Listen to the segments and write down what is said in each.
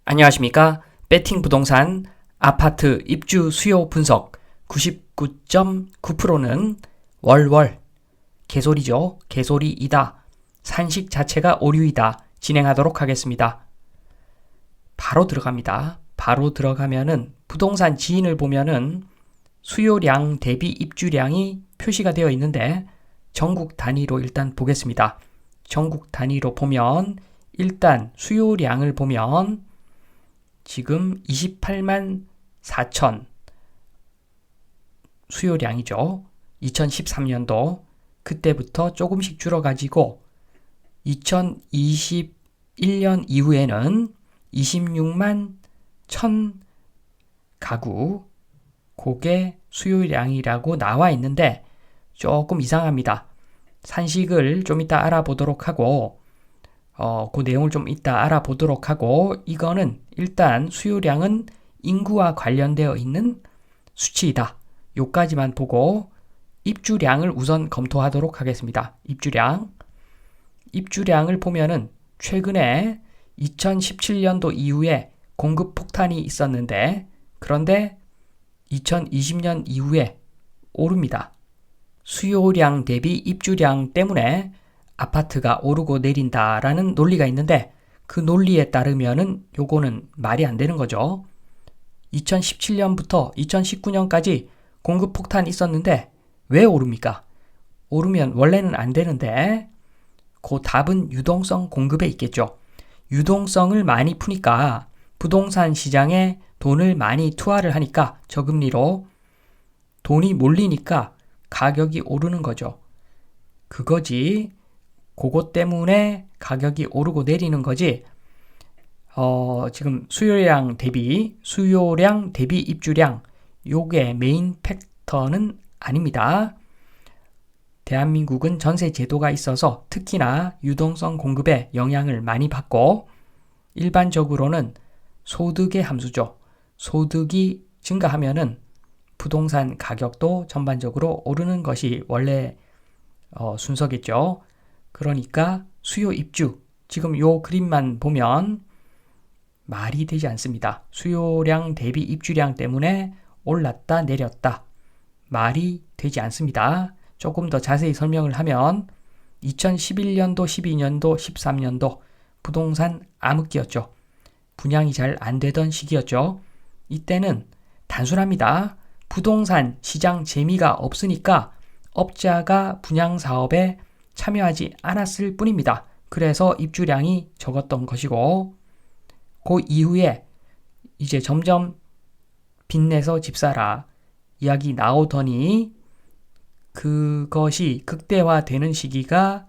안녕하십니까? 배팅 부동산 아파트 입주 수요 분석 99.9%는 월월 개소리죠. 개소리이다. 산식 자체가 오류이다. 진행하도록 하겠습니다. 바로 들어갑니다. 바로 들어가면은 부동산 지인을 보면은 수요량 대비 입주량이 표시가 되어 있는데 전국 단위로 일단 보겠습니다. 전국 단위로 보면 일단 수요량을 보면 지금 28만 4천 수요량이죠. 2013년도 그때부터 조금씩 줄어가지고 2021년 이후에는 26만 1천 가구 그게 수요량이라고 나와 있는데 조금 이상합니다. 산식을 좀 이따 알아보도록 하고 그 내용을 좀 이따 알아보도록 하고 이거는 일단 수요량은 인구와 관련되어 있는 수치이다. 요까지만 보고 입주량을 우선 검토하도록 하겠습니다. 입주량을 보면은 최근에 2017년도 이후에 공급 폭탄이 있었는데 그런데 2020년 이후에 오릅니다. 수요량 대비 입주량 때문에 아파트가 오르고 내린다라는 논리가 있는데 그 논리에 따르면은 요거는 말이 안 되는 거죠. 2017년부터 2019년까지 공급 폭탄이 있었는데 왜 오릅니까? 오르면 원래는 안 되는데 그 답은 유동성 공급에 있겠죠. 유동성을 많이 푸니까 부동산 시장에 돈을 많이 투하를 하니까 저금리로 돈이 몰리니까 가격이 오르는 거죠. 그거지. 그것 때문에 가격이 오르고 내리는 거지. 지금 수요량 대비 입주량 요게 메인 팩터는 아닙니다. 대한민국은 전세 제도가 있어서 특히나 유동성 공급에 영향을 많이 받고 일반적으로는 소득의 함수죠. 소득이 증가하면은 부동산 가격도 전반적으로 오르는 것이 원래 순서겠죠. 그러니까 수요 입주 지금 요 그림만 보면 말이 되지 않습니다. 수요량 대비 입주량 때문에 올랐다 내렸다 말이 되지 않습니다. 조금 더 자세히 설명을 하면 2011년도, 12년도, 13년도 부동산 암흑기였죠. 분양이 잘 안 되던 시기였죠. 이때는 단순합니다. 부동산 시장 재미가 없으니까 업자가 분양 사업에 참여하지 않았을 뿐입니다. 그래서 입주량이 적었던 것이고 그 이후에 이제 점점 빚내서 집 사라 이야기 나오더니 그것이 극대화되는 시기가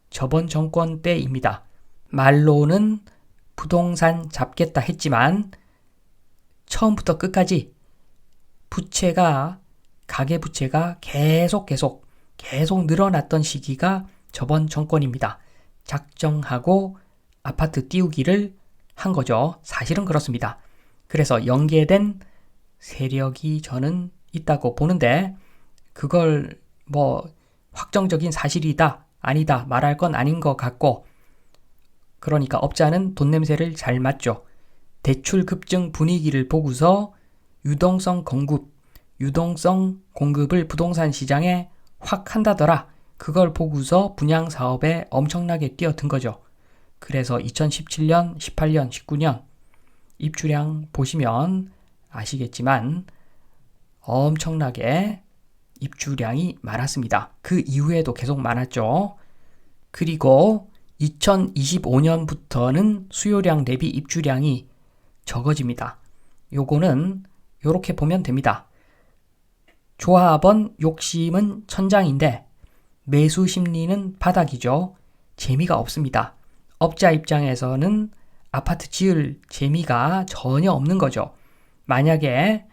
저번 정권 때입니다. 말로는 부동산 잡겠다 했지만 처음부터 끝까지 가계부채가 계속 늘어났던 시기가 저번 정권입니다. 작정하고 아파트 띄우기를 한 거죠. 사실은 그렇습니다. 그래서 연계된 세력이 저는 있다고 보는데 그걸 확정적인 사실이다 아니다 말할 건 아닌 것 같고 그러니까 업자는 돈 냄새를 잘 맡죠. 대출 급증 분위기를 보고서 유동성 공급을 부동산 시장에 확 한다더라. 그걸 보고서 분양 사업에 엄청나게 뛰어든 거죠. 그래서 2017년, 18년, 19년 입주량 보시면 아시겠지만 엄청나게 입주량이 많았습니다. 그 이후에도 계속 많았죠. 그리고 2025년부터는 수요량 대비 입주량이 적어집니다. 요거는 요렇게 보면 됩니다. 조합원 욕심은 천장인데 매수 심리는 바닥이죠. 재미가 없습니다. 업자 입장에서는 아파트 지을 재미가 전혀 없는 거죠. 만약에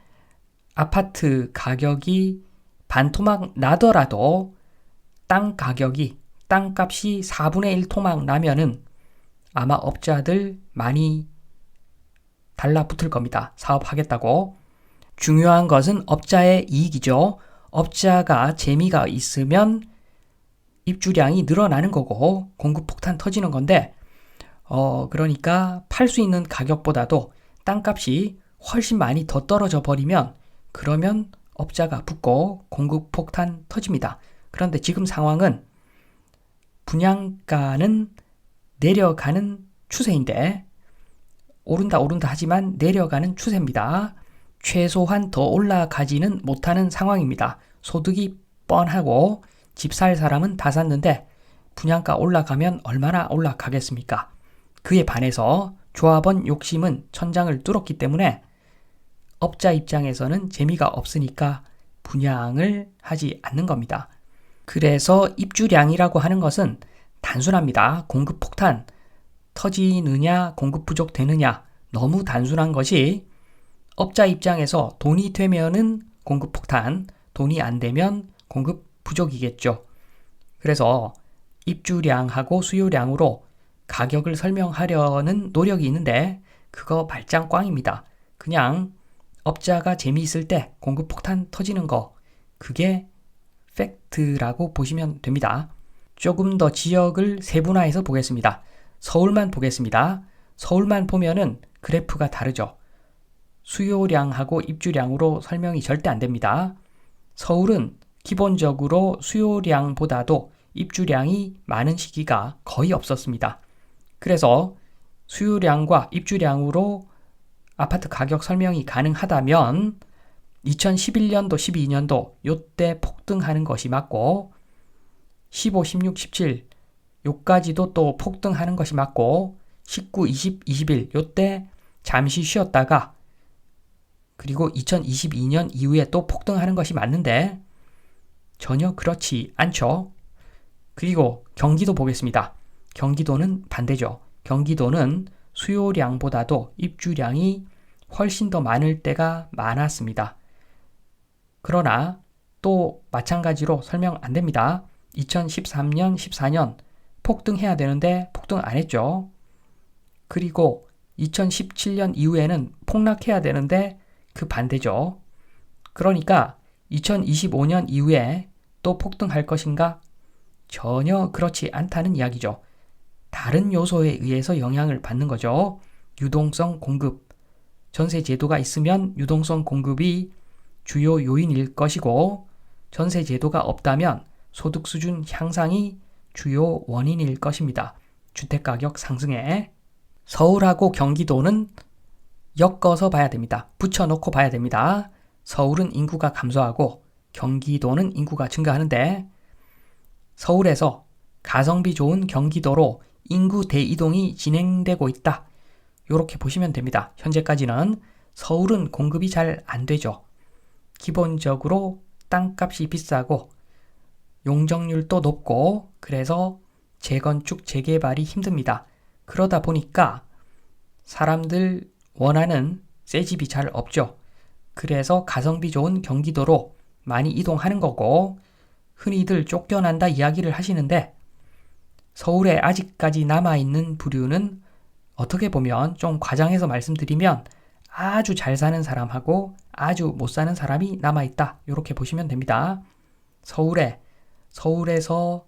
아파트 가격이 반토막 나더라도 땅값이 4분의 1 토막 나면은 아마 업자들 많이 달라붙을 겁니다. 사업하겠다고. 중요한 것은 업자의 이익이죠. 업자가 재미가 있으면 입주량이 늘어나는 거고 공급 폭탄 터지는 건데 그러니까 팔 수 있는 가격보다도 땅값이 훨씬 많이 더 떨어져 버리면 그러면 업자가 붙고 공급 폭탄 터집니다. 그런데 지금 상황은 분양가는 내려가는 추세인데 오른다 하지만 내려가는 추세입니다. 최소한 더 올라가지는 못하는 상황입니다. 소득이 뻔하고 집 살 사람은 다 샀는데 분양가 올라가면 얼마나 올라가겠습니까? 그에 반해서 조합원 욕심은 천장을 뚫었기 때문에 업자 입장에서는 재미가 없으니까 분양을 하지 않는 겁니다. 그래서 입주량이라고 하는 것은 단순합니다. 공급 폭탄 터지느냐 공급 부족 되느냐 너무 단순한 것이 업자 입장에서 돈이 되면은 공급 폭탄, 돈이 안 되면 공급 부족이겠죠. 그래서 입주량하고 수요량으로 가격을 설명하려는 노력이 있는데 그거 발장 꽝입니다. 그냥 업자가 재미있을 때 공급 폭탄 터지는 거 그게 팩트라고 보시면 됩니다. 조금 더 지역을 세분화해서 보겠습니다. 서울만 보겠습니다. 서울만 보면은 그래프가 다르죠. 수요량하고 입주량으로 설명이 절대 안 됩니다. 서울은 기본적으로 수요량보다도 입주량이 많은 시기가 거의 없었습니다. 그래서 수요량과 입주량으로 아파트 가격 설명이 가능하다면 2011년도, 12년도 요때 폭등하는 것이 맞고 15, 16, 17 요까지도 또 폭등하는 것이 맞고 19, 20, 21 요때 잠시 쉬었다가 그리고 2022년 이후에 또 폭등하는 것이 맞는데 전혀 그렇지 않죠. 그리고 경기도 보겠습니다. 경기도는 반대죠. 경기도는 수요량보다도 입주량이 훨씬 더 많을 때가 많았습니다. 그러나 또 마찬가지로 설명 안 됩니다. 2013년, 14년 폭등해야 되는데 폭등 안 했죠. 그리고 2017년 이후에는 폭락해야 되는데 그 반대죠. 그러니까 2025년 이후에 또 폭등할 것인가? 전혀 그렇지 않다는 이야기죠. 다른 요소에 의해서 영향을 받는 거죠. 유동성 공급. 전세 제도가 있으면 유동성 공급이 주요 요인일 것이고 전세 제도가 없다면 소득 수준 향상이 주요 원인일 것입니다. 주택가격 상승에 서울하고 경기도는 엮어서 봐야 됩니다. 붙여놓고 봐야 됩니다. 서울은 인구가 감소하고 경기도는 인구가 증가하는데 서울에서 가성비 좋은 경기도로 인구 대이동이 진행되고 있다. 이렇게 보시면 됩니다. 현재까지는 서울은 공급이 잘 안 되죠. 기본적으로 땅값이 비싸고 용적률도 높고 그래서 재건축, 재개발이 힘듭니다. 그러다 보니까 사람들 원하는 새 집이 잘 없죠. 그래서 가성비 좋은 경기도로 많이 이동하는 거고 흔히들 쫓겨난다 이야기를 하시는데 서울에 아직까지 남아있는 부류는 어떻게 보면 좀 과장해서 말씀드리면 아주 잘 사는 사람하고 아주 못 사는 사람이 남아있다. 이렇게 보시면 됩니다. 서울에서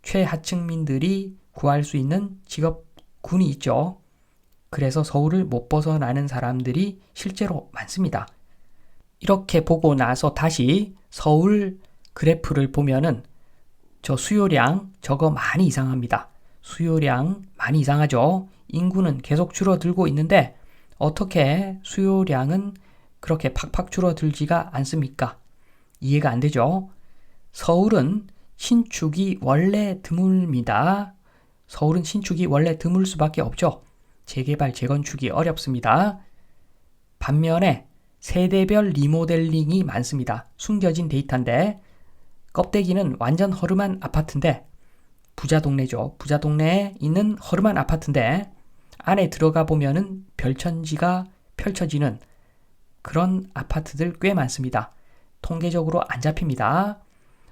최하층민들이 구할 수 있는 직업군이 있죠. 그래서 서울을 못 벗어나는 사람들이 실제로 많습니다. 이렇게 보고 나서 다시 서울 그래프를 보면은 저 수요량 저거 많이 이상합니다. 수요량 많이 이상하죠. 인구는 계속 줄어들고 있는데 어떻게 수요량은 그렇게 팍팍 줄어들지가 않습니까? 이해가 안 되죠. 서울은 신축이 원래 드뭅니다. 서울은 신축이 원래 드물 수밖에 없죠. 재개발, 재건축이 어렵습니다. 반면에 세대별 리모델링이 많습니다. 숨겨진 데이터인데 껍데기는 완전 허름한 아파트인데 부자 동네죠. 부자 동네에 있는 허름한 아파트인데 안에 들어가 보면은 별천지가 펼쳐지는 그런 아파트들 꽤 많습니다. 통계적으로 안 잡힙니다.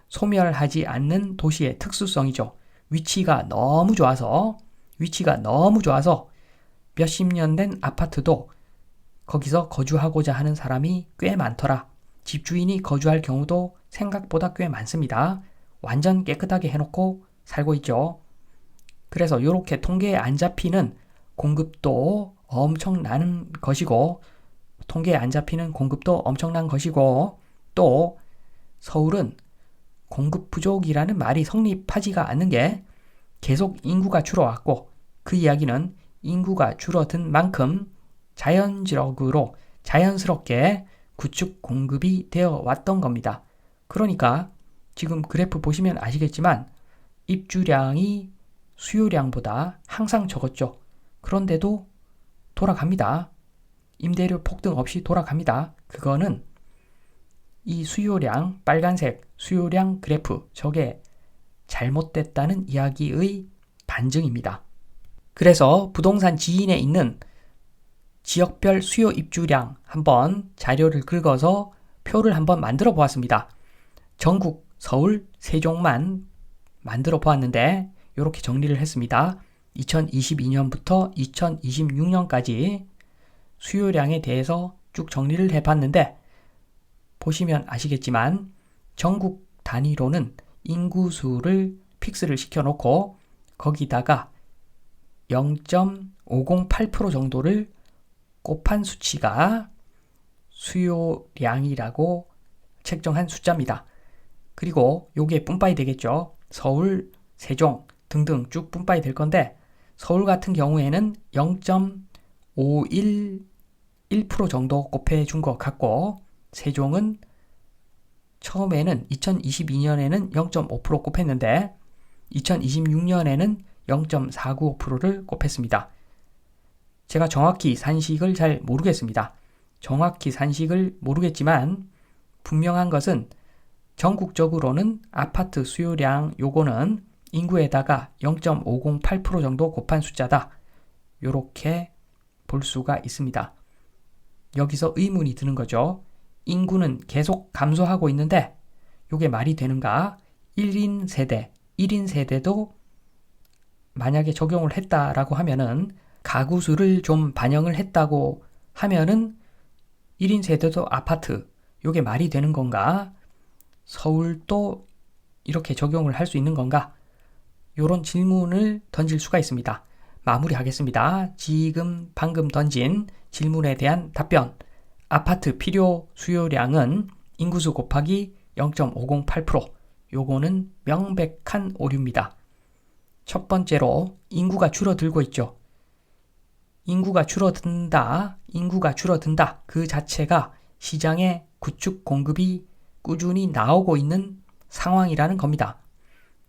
소멸하지 않는 도시의 특수성이죠. 위치가 너무 좋아서 몇십 년 된 아파트도 거기서 거주하고자 하는 사람이 꽤 많더라. 집주인이 거주할 경우도 생각보다 꽤 많습니다. 완전 깨끗하게 해놓고 살고 있죠. 그래서 이렇게 통계에 안 잡히는 공급도 엄청난 것이고, 통계에 안 잡히는 공급도 엄청난 것이고, 또 서울은 공급 부족이라는 말이 성립하지가 않는 게 계속 인구가 줄어왔고, 그 이야기는 인구가 줄어든 만큼 자연스럽게 구축 공급이 되어 왔던 겁니다. 그러니까 지금 그래프 보시면 아시겠지만 입주량이 수요량보다 항상 적었죠. 그런데도 돌아갑니다. 임대료 폭등 없이 돌아갑니다. 그거는 이 수요량, 빨간색 수요량 그래프, 저게 잘못됐다는 이야기의 반증입니다. 그래서 부동산 지인에 있는 지역별 수요 입주량 한번 자료를 긁어서 표를 한번 만들어 보았습니다. 전국 서울, 세종만 만들어 보았는데 이렇게 정리를 했습니다. 2022년부터 2026년까지 수요량에 대해서 쭉 정리를 해봤는데 보시면 아시겠지만 전국 단위로는 인구수를 픽스를 시켜놓고 거기다가 0.508% 정도를 곱한 수치가 수요량이라고 책정한 숫자입니다. 그리고 요게 뿜빠이 되겠죠. 서울, 세종 등등 쭉 뿜빠이 될 건데 서울 같은 경우에는 0.511% 정도 곱해준 것 같고 세종은 처음에는 2022년에는 0.5% 곱했는데 2026년에는 0.495%를 곱했습니다. 제가 정확히 산식을 잘 모르겠습니다. 정확히 산식을 모르겠지만 분명한 것은 전국적으로는 아파트 수요량 요거는 인구에다가 0.508% 정도 곱한 숫자다. 요렇게 볼 수가 있습니다. 여기서 의문이 드는 거죠. 인구는 계속 감소하고 있는데 요게 말이 되는가? 1인 세대도 만약에 적용을 했다라고 하면은 가구 수를 좀 반영을 했다고 하면은 1인 세대도 아파트 요게 말이 되는 건가? 서울도 이렇게 적용을 할 수 있는 건가? 요런 질문을 던질 수가 있습니다. 마무리하겠습니다. 방금 던진 질문에 대한 답변. 아파트 필요 수요량은 인구수 곱하기 0.508%. 요거는 명백한 오류입니다. 첫 번째로 인구가 줄어들고 있죠. 인구가 줄어든다. 그 자체가 시장에 구축 공급이 꾸준히 나오고 있는 상황이라는 겁니다.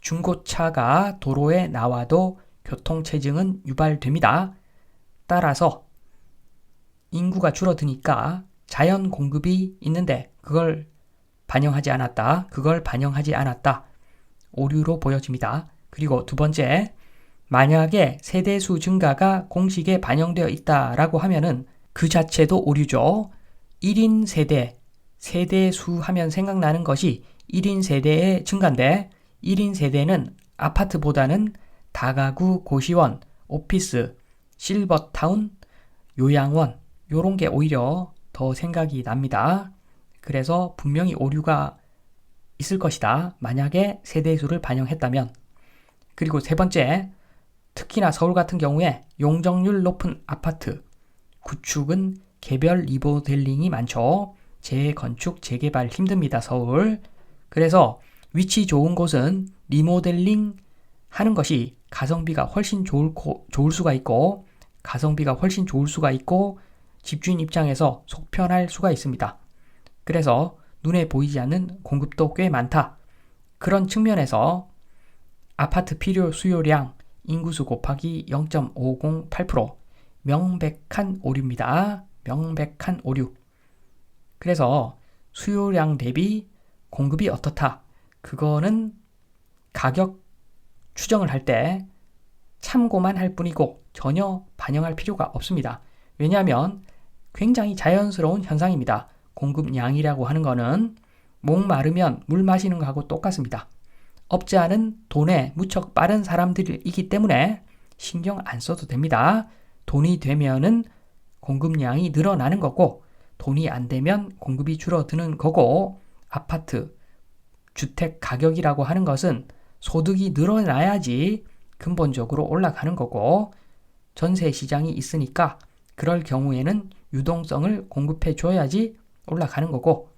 중고차가 도로에 나와도 교통체증은 유발됩니다. 따라서 인구가 줄어드니까 자연 공급이 있는데 그걸 반영하지 않았다. 오류로 보여집니다. 그리고 두 번째, 만약에 세대수 증가가 공식에 반영되어 있다라고 하면은 그 자체도 오류죠. 1인 세대수 하면 생각나는 것이 1인 세대의 증가인데 1인 세대는 아파트보다는 다가구 고시원, 오피스, 실버타운, 요양원 요런 게 오히려 더 생각이 납니다. 그래서 분명히 오류가 있을 것이다. 만약에 세대수를 반영했다면. 그리고 세 번째, 특히나 서울 같은 경우에 용적률 높은 아파트 구축은 개별 리모델링이 많죠. 재건축, 재개발 힘듭니다. 서울. 그래서 위치 좋은 곳은 리모델링 하는 것이 가성비가 훨씬 좋을 수가 있고 집주인 입장에서 속편할 수가 있습니다. 그래서 눈에 보이지 않는 공급도 꽤 많다. 그런 측면에서 아파트 필요 수요량 인구수 곱하기 0.508% 명백한 오류입니다. 명백한 오류. 그래서 수요량 대비 공급이 어떻다? 그거는 가격 추정을 할 때 참고만 할 뿐이고 전혀 반영할 필요가 없습니다. 왜냐하면 굉장히 자연스러운 현상입니다. 공급량이라고 하는 거는 목마르면 물 마시는 거하고 똑같습니다. 업자는 돈에 무척 빠른 사람들이기 때문에 신경 안 써도 됩니다. 돈이 되면은 공급량이 늘어나는 거고 돈이 안 되면 공급이 줄어드는 거고 아파트, 주택 가격이라고 하는 것은 소득이 늘어나야지 근본적으로 올라가는 거고 전세 시장이 있으니까 그럴 경우에는 유동성을 공급해 줘야지 올라가는 거고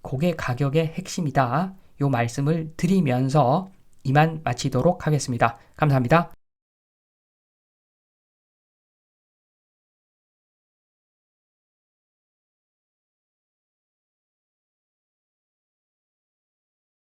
그게 가격의 핵심이다. 요 말씀을 드리면서 이만 마치도록 하겠습니다. 감사합니다.